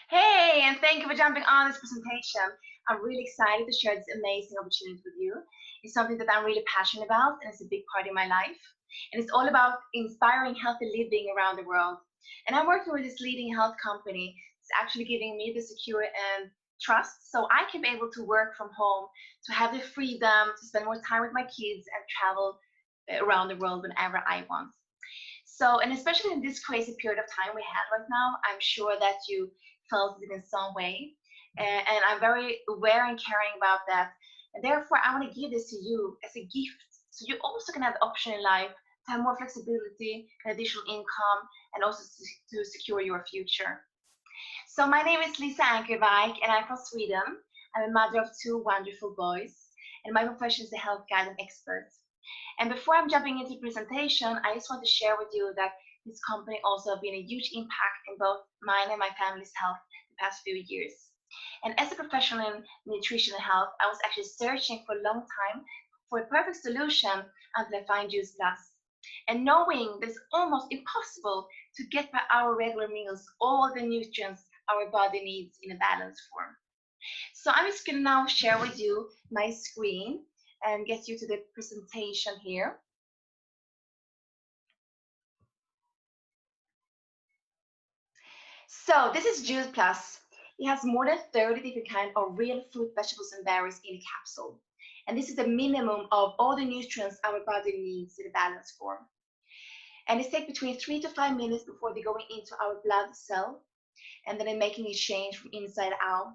Hey, and thank you for jumping on this presentation. I'm really excited to share this amazing opportunity with you. It's something that I'm really passionate about, and it's a big part of my life. And it's all about inspiring healthy living around the world. And I'm working with this leading health company. It's actually giving me the secure and trust so I can be able to work from home, to have the freedom to spend more time with my kids and travel around the world whenever I want. So, and especially in this crazy period of time we have right now, I'm sure that you felt it in some way. And I'm very aware and caring about that. And therefore, I want to give this to you as a gift. So you also can have the option in life to have more flexibility, and additional income, and also to secure your future. So my name is Lisa Ankervik, and I'm from Sweden. I'm a mother of two wonderful boys, and my profession is a health guide and expert. And before I'm jumping into the presentation, I just want to share with you that this company also has been a huge impact in both mine and my family's health the past few years. And as a professional in nutrition and health, I was actually searching for a long time for a perfect solution until I find Juice Plus. And knowing that it's almost impossible to get by our regular meals all the nutrients our body needs in a balanced form. So I'm just going to now share with you my screen and get you to the presentation here. So this is Juice Plus. It has more than 30 different kinds of real fruit, vegetables, and berries in a capsule. And this is the minimum of all the nutrients our body needs in a balanced form. And it takes between 3 to 5 minutes before they go into our blood cell, and then making a change from inside out.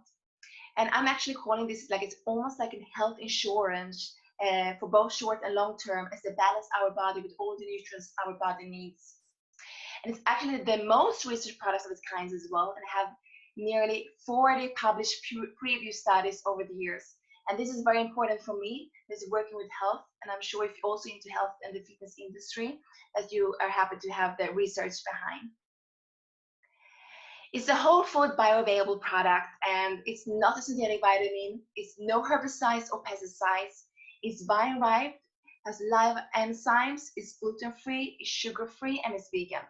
And I'm actually calling this like it's almost like a health insurance for both short and long term, as they balance our body with all the nutrients our body needs. And it's actually the most researched products of its kind as well, and have nearly 40 published preview studies over the years. And this is very important for me, is working with health, and I'm sure if you're also into health and the fitness industry, that you are happy to have the research behind. It's a whole food bioavailable product, and it's not a synthetic vitamin. It's no herbicides or pesticides. It's vine ripe, has live enzymes, is gluten free, is sugar free, and is vegan.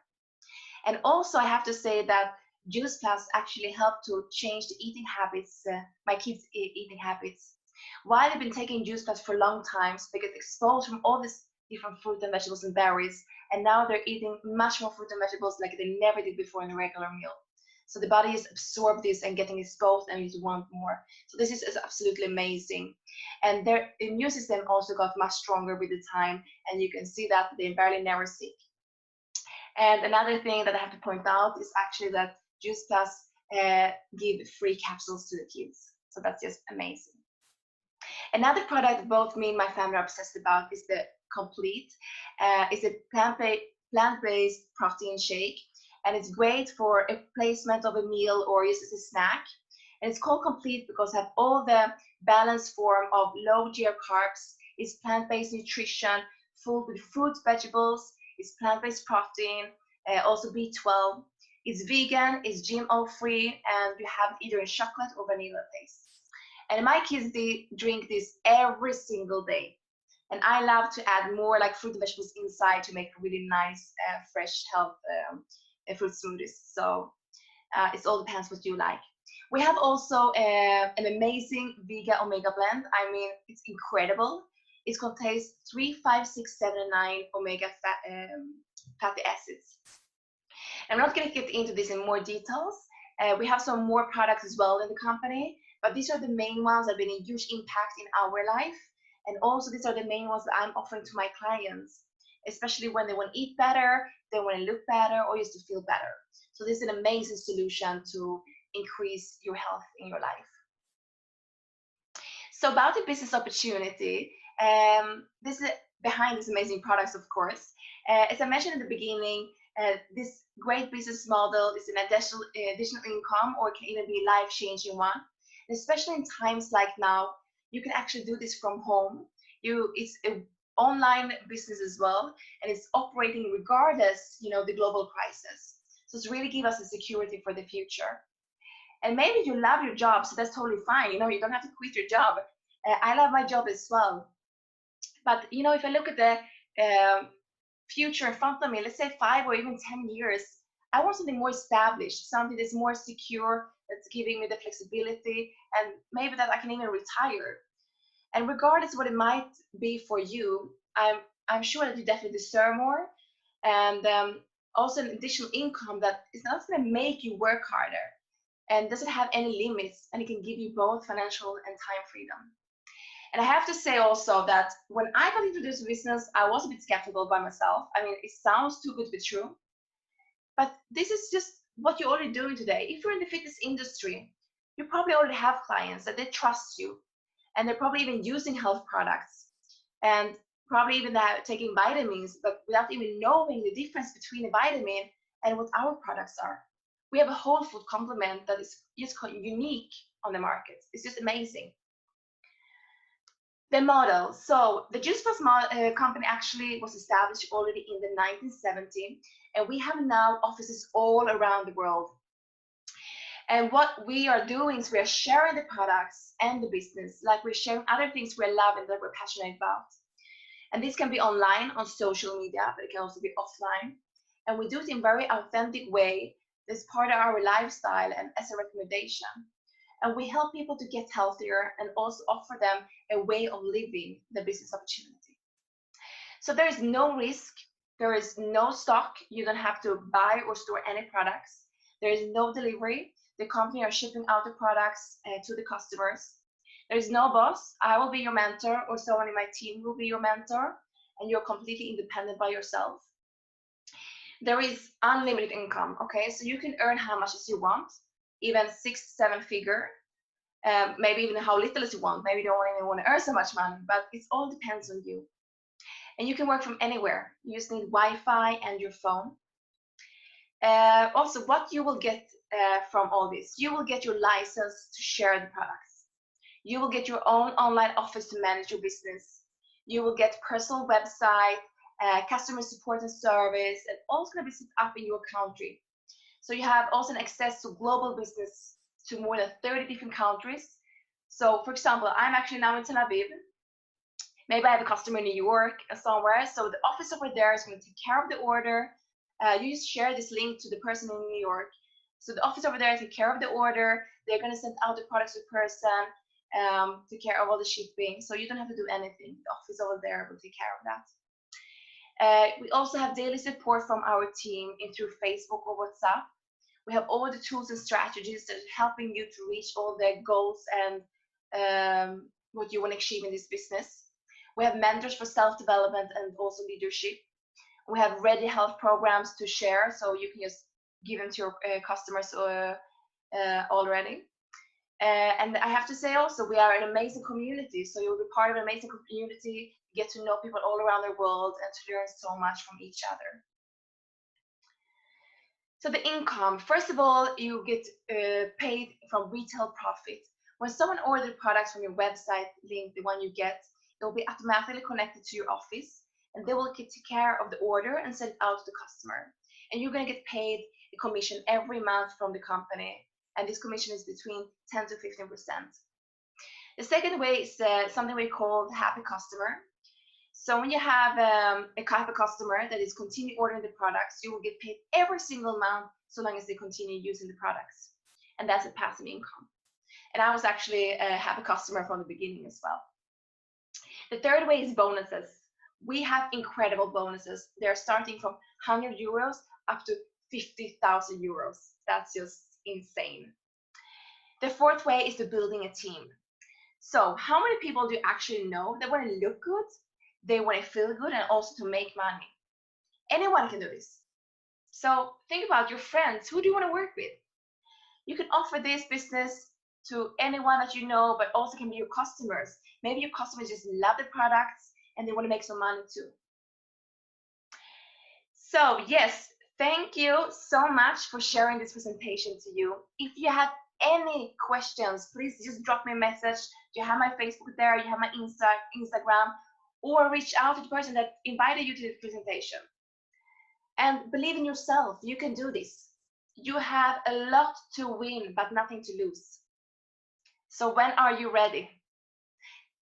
And also, I have to say that Juice Plus actually helped to change the eating habits, my kids' eating habits. While they've been taking Juice Plus for a long time, so they get exposed from all these different fruit and vegetables and berries, and now they're eating much more fruit and vegetables like they never did before in a regular meal. So the body is absorbed this and getting exposed, and you just want more. So this is absolutely amazing. And their immune system also got much stronger with the time, and you can see that they barely never sick. And another thing that I have to point out is actually that Juice Plus give free capsules to the kids. So that's just amazing. Another product both me and my family are obsessed about is the Complete. It's a plant-based protein shake, and it's great for a replacement of a meal or just as a snack. And it's called Complete because it has all the balanced form of low GI carbs. It's plant-based nutrition, full with fruits, vegetables. It's plant-based protein, also B12. It's vegan, it's GMO free, and you have either in chocolate or vanilla taste. And my kids, they drink this every single day. And I love to add more like fruit and vegetables inside to make really nice, fresh health fruit smoothies. So it all depends what you like. We have also an amazing vegan omega blend. I mean, it's incredible. It contains 3, 5, 6, 7, and 9 omega fatty acids. I'm not going to get into this in more details. We have some more products as well in the company, but these are the main ones that have been a huge impact in our life. And also these are the main ones that I'm offering to my clients, especially when they want to eat better, they want to look better, or just to feel better. So this is an amazing solution to increase your health in your life. So about the business opportunity, this is behind these amazing products, of course. As I mentioned in the beginning, this great business model is an additional income, or it can even be a life-changing one. And especially in times like now, you can actually do this from home. It's an online business as well, and it's operating regardless, the global crisis. So it's really give us a security for the future. And maybe you love your job, so that's totally fine. You don't have to quit your job. I love my job as well. But if I look at the future in front of me, let's say 5 or even 10 years, I want something more established, something that's more secure, that's giving me the flexibility, and maybe that I can even retire. And regardless of what it might be for you, I'm sure that you definitely deserve more, and also an additional income that is not going to make you work harder and doesn't have any limits, and it can give you both financial and time freedom. And I have to say also that when I got into this business, I was a bit skeptical by myself. I mean, it sounds too good to be true, but this is just what you're already doing today. If you're in the fitness industry, you probably already have clients that they trust you, and they're probably even using health products, and probably even taking vitamins, but without even knowing the difference between a vitamin and what our products are. We have a whole food complement that is just unique on the market. It's just amazing. The model. So the Juice Plus company actually was established already in the 1970s, and we have now offices all around the world. And what we are doing is we are sharing the products and the business, like we're sharing other things we love and that we're passionate about. And this can be online on social media, but it can also be offline. And we do it in a very authentic way that's part of our lifestyle and as a recommendation. And we help people to get healthier and also offer them a way of living the business opportunity. So there is no risk, there is no stock, you don't have to buy or store any products, there is no delivery, the company are shipping out the products to the customers. There is no boss, I will be your mentor or someone in my team will be your mentor, and you're completely independent by yourself. There is unlimited income, okay? So you can earn how much as you want, even 6-7 figure, maybe even how little as you want. Maybe you don't even want to earn so much money, but it all depends on you. And you can work from anywhere. You just need Wi-Fi and your phone. Also, what you will get from all this, you will get your license to share the products. You will get your own online office to manage your business. You will get personal website, customer support and service, and all going to be set up in your country. So you have also an access to global business to more than 30 different countries. So for example, I'm actually now in Tel Aviv. Maybe I have a customer in New York or somewhere. So the office over there is going to take care of the order. You just share this link to the person in New York. So the office over there take care of the order. They're going to send out the products to the person, take care of all the shipping. So you don't have to do anything. The office over there will take care of that. We also have daily support from our team through Facebook or WhatsApp. We have all the tools and strategies that are helping you to reach all the goals and what you want to achieve in this business. We have mentors for self-development and also leadership. We have ready health programs to share, so you can just give them to your customers already. And I have to say also, we are an amazing community, so you'll be part of an amazing community, get to know people all around the world, and to learn so much from each other. So the income, first of all, you get paid from retail profit. When someone orders products from your website link, the one you get, it will be automatically connected to your office, and they will take care of the order and send it out to the customer. And you're going to get paid a commission every month from the company, and this commission is between 10 to 15%. The second way is something we call the happy customer. So when you have a happy customer that is continue ordering the products, you will get paid every single month so long as they continue using the products. And that's a passive income. And I was actually a happy customer from the beginning as well. The third way is bonuses. We have incredible bonuses. They're starting from 100 euros up to 50,000 euros. That's just insane. The fourth way is to building a team. So how many people do you actually know that want to look good, they want to feel good, and also to make money? Anyone can do this. So think about your friends. Who do you want to work with? You can offer this business to anyone that you know, but also can be your customers. Maybe your customers just love the products and they want to make some money too. So yes, thank you so much for sharing this presentation to you. If you have any questions, please just drop me a message. You have my Facebook there, you have my Instagram, or reach out to the person that invited you to the presentation. And believe in yourself, you can do this. You have a lot to win, but nothing to lose. So when are you ready?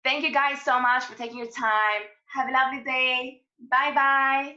Thank you guys so much for taking your time. Have a lovely day. Bye-bye.